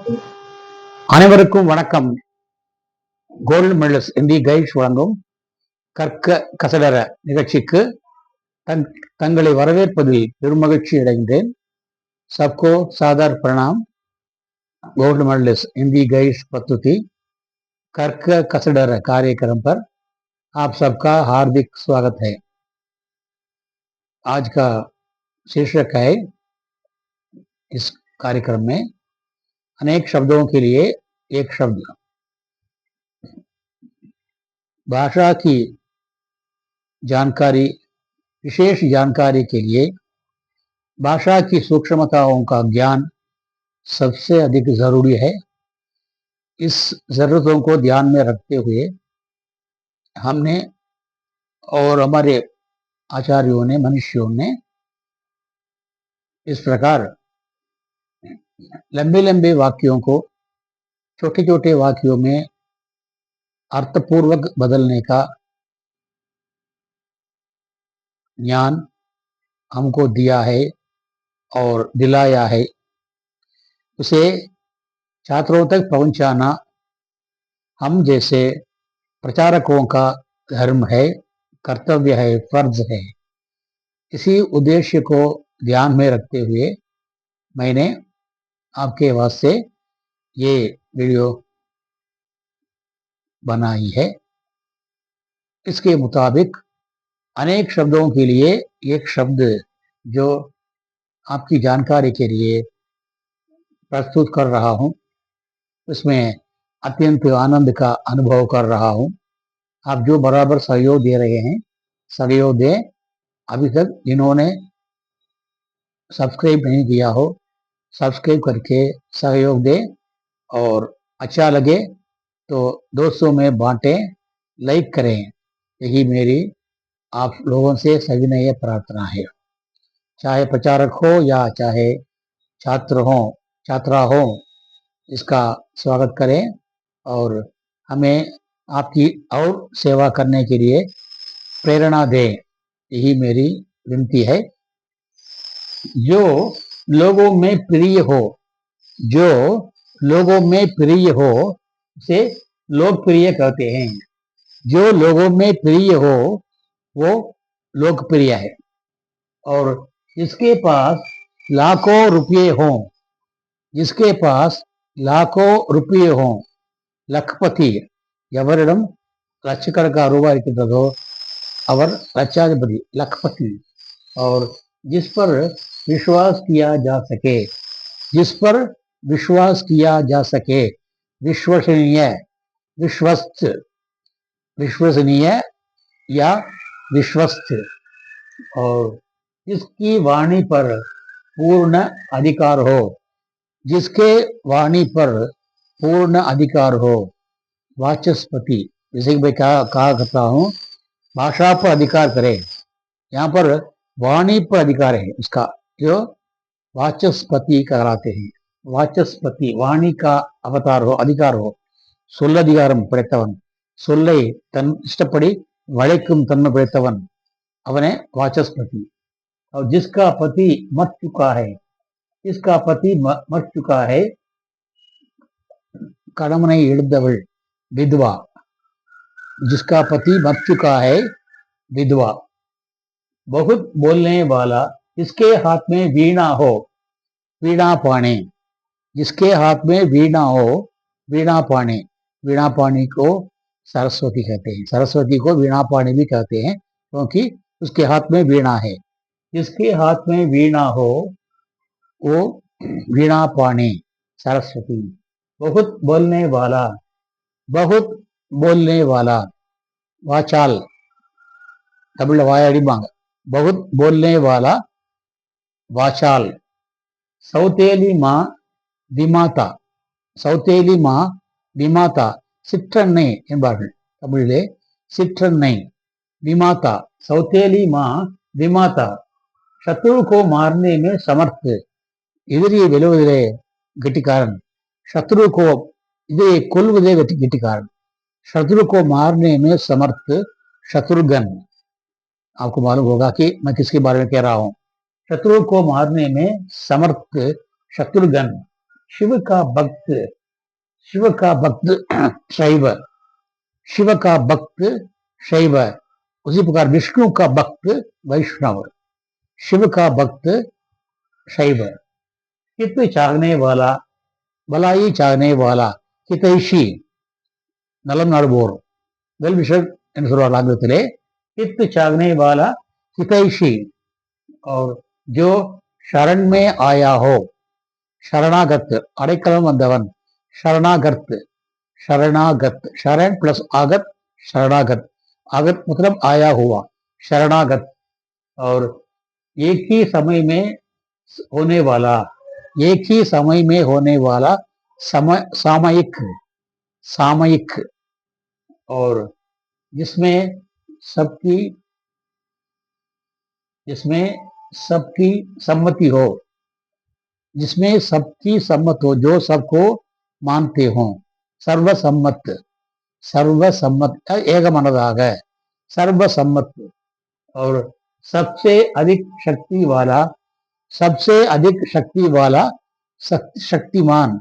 அனைவருக்கும் வணக்கம். Gold medals Hindi guides வழங்கும் கற்க கசடர நிகழ்ச்சிக்கு தங்களை வரவேற்பதில் பெருமகிழ்ச்சி அடைகின்றேன். सबको सादर प्रणाम. गोल्ड मेडलिस्ट हिंदी गाइड्स प्रस्तुति कर्क कसडर कार्यक्रम पर आप सबका हार्दिक स्वागत है. आज का शीर्षक है, इस कार्यक्रम में अनेक शब्दों के लिए एक शब्द. भाषा की जानकारी, विशेष जानकारी के लिए भाषा की सूक्ष्मताओं का ज्ञान सबसे अधिक जरूरी है. इस जरूरतों को ध्यान में रखते हुए हमने और हमारे आचार्यों ने, मनुष्यों ने इस प्रकार लंबे लंबे वाक्यों को छोटे छोटे वाक्यों में अर्थपूर्वक बदलने का ज्ञान हमको दिया है और दिलाया है. उसे छात्रों तक पहुंचाना हम जैसे प्रचारकों का धर्म है, कर्तव्य है, फर्ज है. इसी उद्देश्य को ध्यान में रखते हुए मैंने आपके वास्ते ये वीडियो बनाई है. इसके मुताबिक अनेक शब्दों के लिए एक शब्द जो आपकी जानकारी के लिए प्रस्तुत कर रहा हूँ, उसमें अत्यंत आनंद का अनुभव कर रहा हूँ. आप जो बराबर सहयोग दे रहे हैं, सहयोग दें. अभी तक जिन्होंने सब्सक्राइब नहीं किया हो, सब्सक्राइब करके सहयोग दें और अच्छा लगे तो दोस्तों में बांटें, लाइक करें. यही मेरी आप लोगों से सविनय प्रार्थना है. चाहे प्रचारक हो या चाहे छात्र हो, छात्रा हो, इसका स्वागत करें और हमें आपकी और सेवा करने के लिए प्रेरणा दें. यही मेरी विनती है. जो लोगों में प्रिय हो, जो लोगों में प्रिय हो उसे लोकप्रिय कहते हैं. जो लोगों में प्रिय हो वो लोकप्रिय है. और जिसके पास लाखों रुपये हों, जिसके पास लाखों रुपये हों, लखपति, எவரிடம் லட்சக்கணக்கான ரூபாய் இருக்கின்றதோ அவர் लक्षाधिपति, लखपति. और जिस पर विश्वास किया जा सके, जिस पर विश्वास किया जा सके, विश्वसनीय, विश्वस्त, विश्वसनीय या विश्वस्त. और जिसकी वाणी पर पूर्ण अधिकार हो, जिसके वाणी पर पूर्ण अधिकार हो, वाचस्पति. जैसे कि मैं कहा करता हूँ, भाषा पर अधिकार करे, यहाँ पर वाणी पर अधिकार है उसका, जो वाचस्पति कहलाते हैं. वाचस्पति, वाणी का अवतार हो, अधिकार हो. சொல்லதிகாரம் படைத்தவன், சொல்லை தன் இஷ்டப்படி வளைக்கும் தன்மை படைத்தவன், அவனே वाचस्पति. और जिसका पति मर चुका है, जिसका पति मर चुका है, कड़मனை இழந்தவள் विधवा. जिसका पति मर चुका है, विधवा. बहुत बोलने वाला, जिसके हाथ में वीणा हो, वीणा पाणी. जिसके हाथ में वीणा हो, वीणा पाणी. वीणा पाणी को सरस्वती कहते हैं. सरस्वती को वीणा पाणी भी कहते हैं क्योंकि उसके हाथ में वीणा है. जिसके हाथ में वीणा हो वो वीणा पाणी, सरस्वती. बहुत बोलने वाला, बहुत बोलने वाला, वाचाल. तमिழ வாயாடிப்பாங்க. बहुत बोलने वाला, वाचाल. सौतेली माँ विमाता, सौतेली माँ विमाता, சிற்றன்னை என்பார்கள் தமிழிலே. சிற்றன்னை, विमाता, सौतेली माँ विमाता. शत्रु को मारने में समर्थ, எதிரியை வெல்வதிலே கெட்டிக்காரன். शत्रु को எதிரியை கொல்வதே கெட்டிக்காரன். शत्रु को मारने में समर्थ, शत्रुघ्न. आपको मालूम होगा कि मैं किसके बारे में कह रहा हूं. शत्रु को मारने में समर्थ शत्रुघ्न. शिव का भक्त, शिव का भक्त शैव, शिव का भक्त शैव। उसी प्रकार विष्णु का भक्त वैष्णव, शिव का भक्त शैव। हित चाहने वाला, भलाई चाहने वाला, हितैषी, நலம் நாடுவோர், வெல் விஷர் என்று சொல்வார்கள் ஆங்கிலத்திலே. हित चाहने वाला हितैषी, और जो शरण में आया हो, शरणागत, अடைக்கலம் வந்தவன், शरणागत, शरणागत, शरण प्लस आगत, शरणागत, आगत मतलब आया हुआ, शरणागत। और एक ही समय में होने वाला, एक ही समय में होने वाला, समय सामयिक, सामयिक, और जिसमें सबकी, जिसमें सबकी सम्मति हो, जिसमें सबकी सम्मत हो, जो सबको मानते हो, सर्वसम्मत, सर्वसम्मत ஏகமனதாக, सर्वसम्मत। और सबसे अधिक शक्ति वाला, सबसे अधिक शक्ति वाला, शक्तिमान,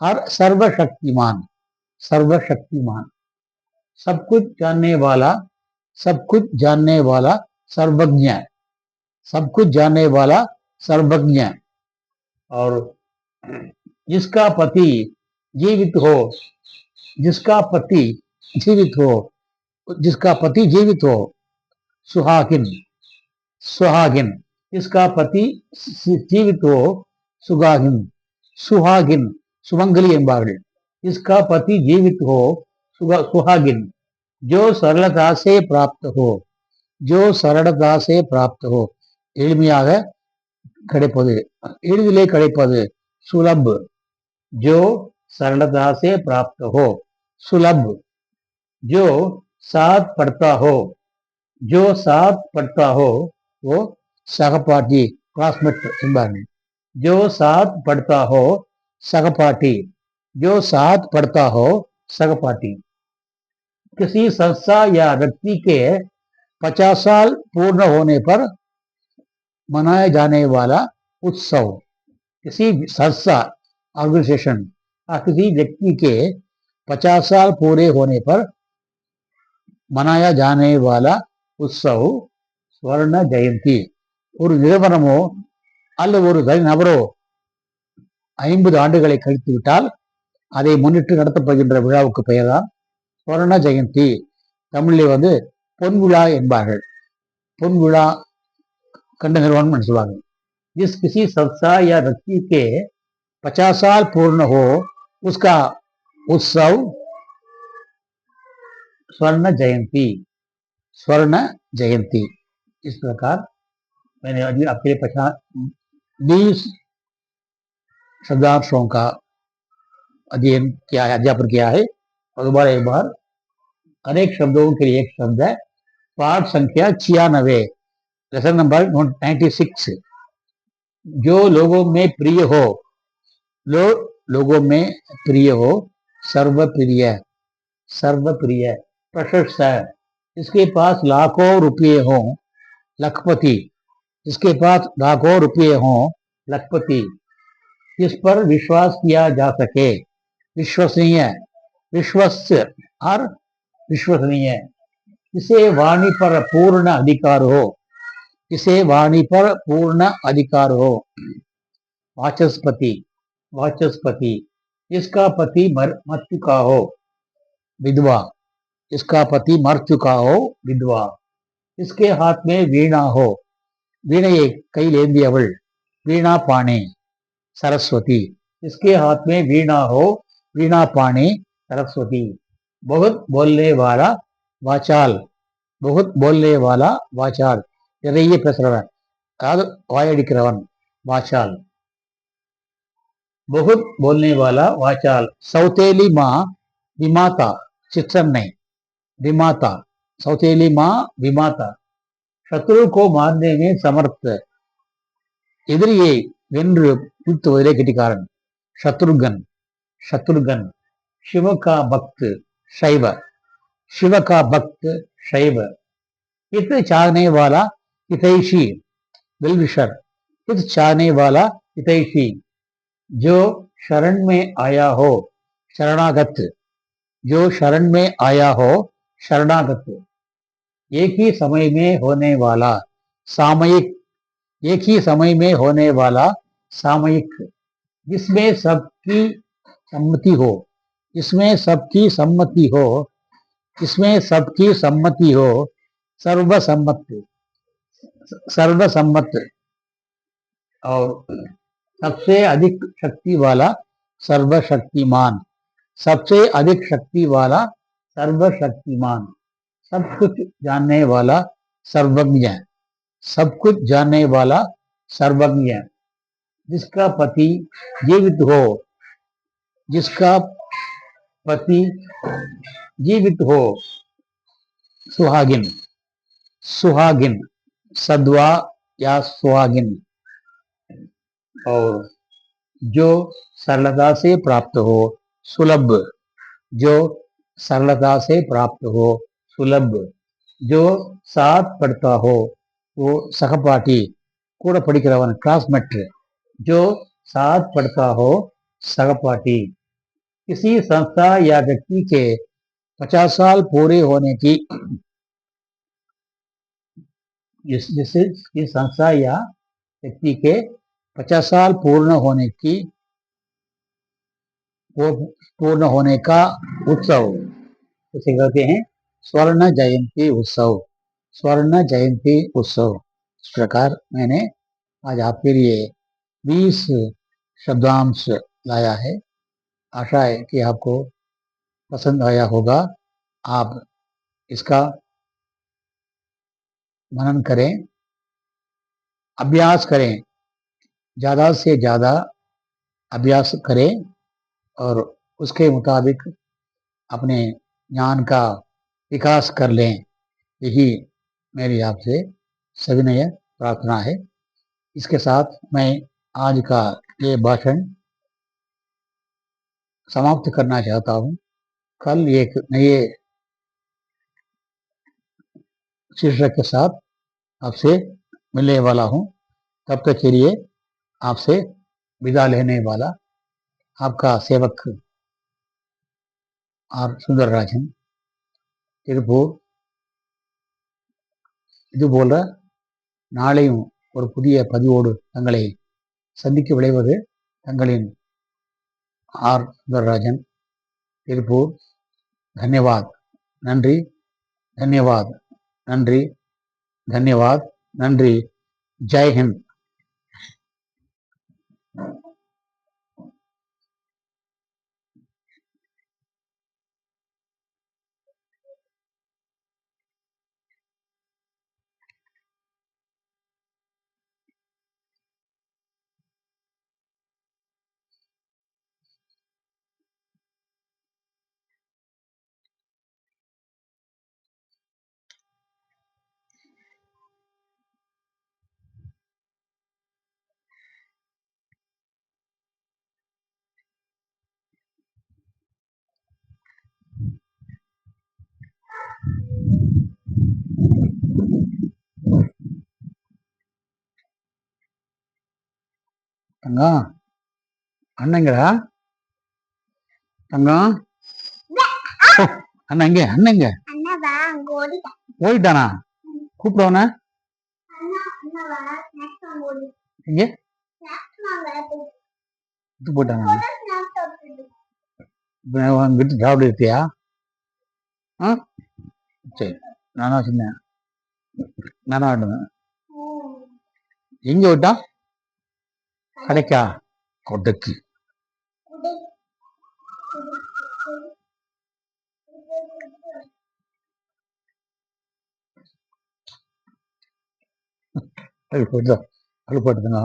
और सर्वशक्तिमान, सर्वशक्तिमान। सब कुछ जानने वाला, सब कुछ जानने वाला, सर्वज्ञ, सब कुछ जानने वाला, सर्वज्ञ। और जिसका पति जीवित हो, जिसका पति जीवित हो, जिसका पति जीवित हो, सुहागिन, सुहागिन, जिसका पति जीवित हो, सुहागिन, सुहागिन, सुमंगली என்பார்கள்। इसका पति जीवित हो, सुहागिन। जो सरलता से प्राप्त हो, जो सरलता से प्राप्त हो, எளிமையாக கிடைப்பது, எளிதிலே கிடைப்பது, सुलभ, जो सरलता से प्राप्त हो, सुलभ। जो साथ पढ़ता हो, जो साथ पढ़ता हो, वो सहपाठी, क्लासमेट என்பார்கள்। जो साथ पढ़ता हो, सहपाठी, जो साथ पढ़ता हो, सहपाठी। किसी संस्था या व्यक्ति के 50 साल पूर्ण होने पर मनाया जाने वाला उत्सव, किसी संस्था, ऑर्गेनाइजेशन, किसी व्यक्ति के 50 साल पूरे होने पर मनाया जाने वाला उत्सव स्वर्ण जयंती। ஒரு நிறுவனமோ அல்லது ஒரு தனிநபரோ 50 ஆண்டுகளை கழித்து விட்டால் அதை முன்னிட்டு நடத்தப்படுகின்ற விழாவுக்கு பெயர்தான் ஸ்வர்ண ஜெயந்தி। தமிழில் பொன் விழா என்பார்கள்। பொன் விழா கண்ட நிறுவனம் என்று சொல்வாங்க। जिस किसी संस्था या व्यक्ति के 50 साल पूर्ण हो, उसका उत्सव स्वर्ण जयंती, स्वर्ण जयंती। इस प्रकार मैंने अभी आपके लिए 20 शब्दांशों का अध्ययन किया है, अध्यापन किया है। और दोबारा एक बार, अनेक शब्दों के लिए एक शब्द है, पाठ संख्या 96, लेसन नंबर 96। जो लोगों में प्रिय हो, लोगों में प्रिय हो, सर्वप्रिय, सर्वप्रिय, प्रशस्त है। इसके पास लाखों रुपये हो, लखपति, जिसके पास लाखों रुपये हो, लखपति। जिस पर विश्वास किया जा सके, विश्वसनीय, विश्वस्य और विश्वसनीय। जिसे वाणी पर पूर्ण अधिकार हो, जिसे वाणी पर पूर्ण अधिकार हो, वाचस्पति, वाचस्पति। जिसका पति मर चुका हो, विधवा, इसका पति मर चुका हो, विधवा। इसके हाथ में वीणा हो, वीणैயை கையில் ஏந்தியவள், वीणा पाणी, सरस्वती। इसके हाथ में वीणा हो, वीणा पाणी, सरस्वती। बहुत बोलने वाला, वाचाल, बहुत बोलने वाला, वाचाल, நிறைய பேசுறவன், அதாவது வாயடிக்கிறவன், वाचाल। बहुत बोलने वाला, वाचाल। सौतेली माँ, विमाता, चित्रन्नै, विमाता, सौतेली माँ, विमाता। शत्रु को मारने में समर्थ, எதிரியை வென்று வீழ்த்துவதிலே கெட்டிக்காரன், शत्रुघ्न, शत्रुघ्न। शिव का भक्त, शैव, शिव का भक्त शैव। हित चाहने वाला, हितैषी, वेल विशर, हित चाहने वाला, हितैषी। जो शरण में आया हो शरणागत, जो शरण में आया हो शरणागत, एक ही समय में होने वाला सामयिक, एक ही समय में होने वाला सामयिक, जिसमें सबकी सम्मति हो, इसमें सबकी सम्मति हो, इसमें सबकी सम्मति हो, सर्वसम्मत, सर्वसम्मत, और सबसे अधिक शक्ति वाला सर्वशक्तिमान, सबसे अधिक शक्ति वाला सर्वशक्तिमान, सब कुछ जानने वाला सर्वज्ञ, सब कुछ जानने वाला सर्वज्ञ, जिसका पति जीवित हो, जिसका पति जीवित हो, सुहागिन, सुहागिन, सद्वा या सुहागिन, और जो सरलता से प्राप्त हो, सुलभ, जो सरलता से प्राप्त हो, सुलभ, जो साथ पढ़ता हो, वो सहपाठी, கூட படிக்கிறவன் क्लासमेट, जो साथ पढ़ता हो, सहपाठी, किसी संस्था या व्यक्ति के 50 साल पूरे होने की, जिससे इस संस्था या व्यक्ति के 50 साल पूर्ण होने की, वो पूर्ण होने का उत्सव उसे कहते हैं स्वर्ण जयंती उत्सव, स्वर्ण जयंती उत्सव। इस प्रकार मैंने आज आपके लिए 20 शब्दांश लाया है। आशा है कि आपको पसंद आया होगा। आप इसका मनन करें, अभ्यास करें, ज़्यादा से ज़्यादा अभ्यास करें और उसके मुताबिक अपने ज्ञान का विकास कर लें। यही मेरी आपसे सविनय प्रार्थना है। इसके साथ मैं आज का ये भाषण समाप्त करना चाहता हूँ। कल एक नए शीर्षक के साथ आपसे मिलने वाला हूँ। तब तक के लिए आपसे विदा लेने वाला आपका सेवक आर सुंदरराजन திருப்பூர் இது போல நாளையும் ஒரு புதிய பதிவோடு தங்களை சந்திக்க விளைவது தங்களின் ஆர் சுந்தரராஜன் திருப்பூர். धन्यवाद, நன்றி, धन्यवाद, நன்றி, धन्यवाद, நன்றி. जय हिंद. தங்கம் அண்ணங்கடா, தங்கம் அண்ணன் எங்க, அண்ணன் எங்க ஓடிட்டானா? கூப்பிடுவன எங்க இது போயிட்டானா? வீட்டு சாப்பிட்டு இருக்கியா? சரி, நானா சொன்னேன், நானா ஆடுவேன். எங்க விட்டா? கடைக்கா? கொடைக்கு அது போட்டுதான், அது போட்டுதுங்க.